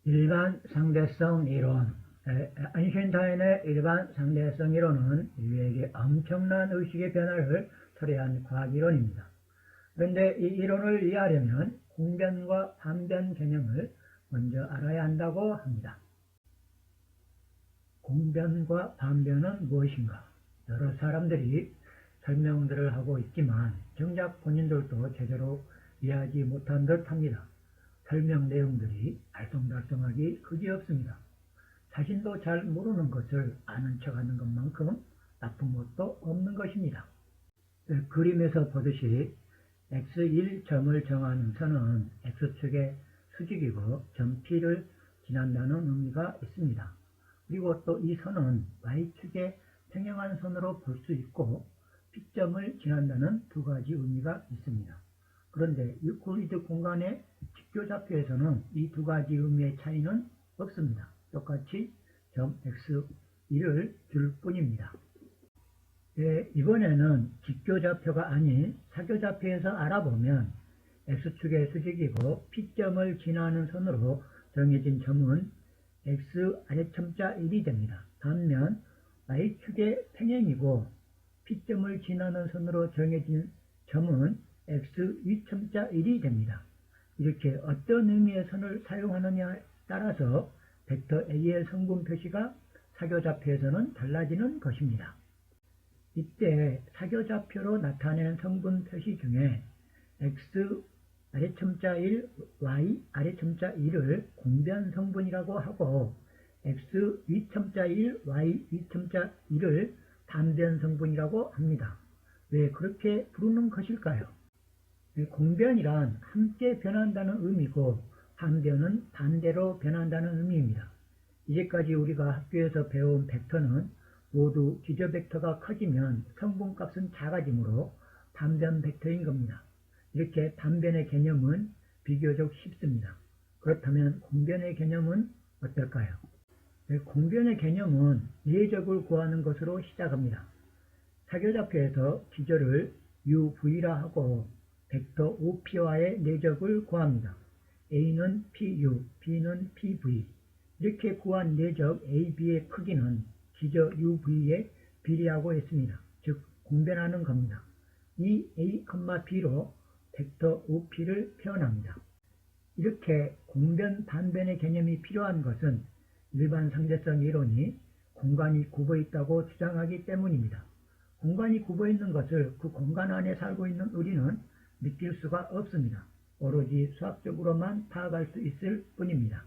일반 상대성 이론. 아인슈타인의 일반 상대성 이론은 인류에게 엄청난 의식의 변화를 초래한 과학 이론입니다. 그런데 이 이론을 이해하려면 공변과 반변 개념을 먼저 알아야 한다고 합니다. 공변과 반변은 무엇인가? 여러 사람들이 설명들을 하고 있지만 정작 본인들도 제대로 이해하지 못한 듯 합니다. 설명 내용들이 알쏭달쏭하기 그지없습니다. 자신도 잘 모르는 것을 아는 척하는 것만큼 나쁜 것도 없는 것입니다. 그림에서 보듯이 x1점을 정하는 선은 x축의 수직이고 점 P를 지난다는 의미가 있습니다. 그리고 또 이 선은 y축의 평행한 선으로 볼 수 있고 P점을 지난다는 두 가지 의미가 있습니다. 그런데 유클리드 공간의 직교좌표에서는 이 두 가지 의미의 차이는 없습니다. 똑같이 점 x1을 줄 뿐입니다. 이번에는 직교좌표가 아닌 사교좌표에서 알아보면 x축의 수직이고 P점을 지나는 선으로 정해진 점은 x 아래첨자 1이 됩니다. 반면 y축의 평행이고 P점을 지나는 선으로 정해진 점은 x 위첨자 1이 됩니다. 이렇게 어떤 의미의 선을 사용하느냐에 따라서 벡터 A의 성분 표시가 사교좌표에서는 달라지는 것입니다. 이때 사교좌표로 나타내는 성분 표시 중에 x 아래첨자 1, y 아래첨자 2를 공변 성분이라고 하고 x 위첨자 1, y 위첨자 2를 반변 성분이라고 합니다. 왜 그렇게 부르는 것일까요? 공변이란 함께 변한다는 의미고 반변은 반대로 변한다는 의미입니다. 이제까지 우리가 학교에서 배운 벡터는 모두 기저 벡터가 커지면 성분값은 작아지므로 반변 벡터인 겁니다. 이렇게 반변의 개념은 비교적 쉽습니다. 그렇다면 공변의 개념은 어떨까요? 공변의 개념은 내적을 구하는 것으로 시작합니다. 사교좌표에서 기저를 UV라 하고 벡터 OP와의 내적을 구합니다. A는 PU, B는 PV. 이렇게 구한 내적 AB의 크기는 기저 UV에 비례하고 있습니다. 즉 공변하는 겁니다. 이 A, B로 벡터 OP를 표현합니다. 이렇게 공변, 반변의 개념이 필요한 것은 일반 상대성 이론이 공간이 굽어 있다고 주장하기 때문입니다. 공간이 굽어 있는 것을 그 공간 안에 살고 있는 우리는 느낄 수가 없습니다. 오로지 수학적으로만 파악할 수 있을 뿐입니다.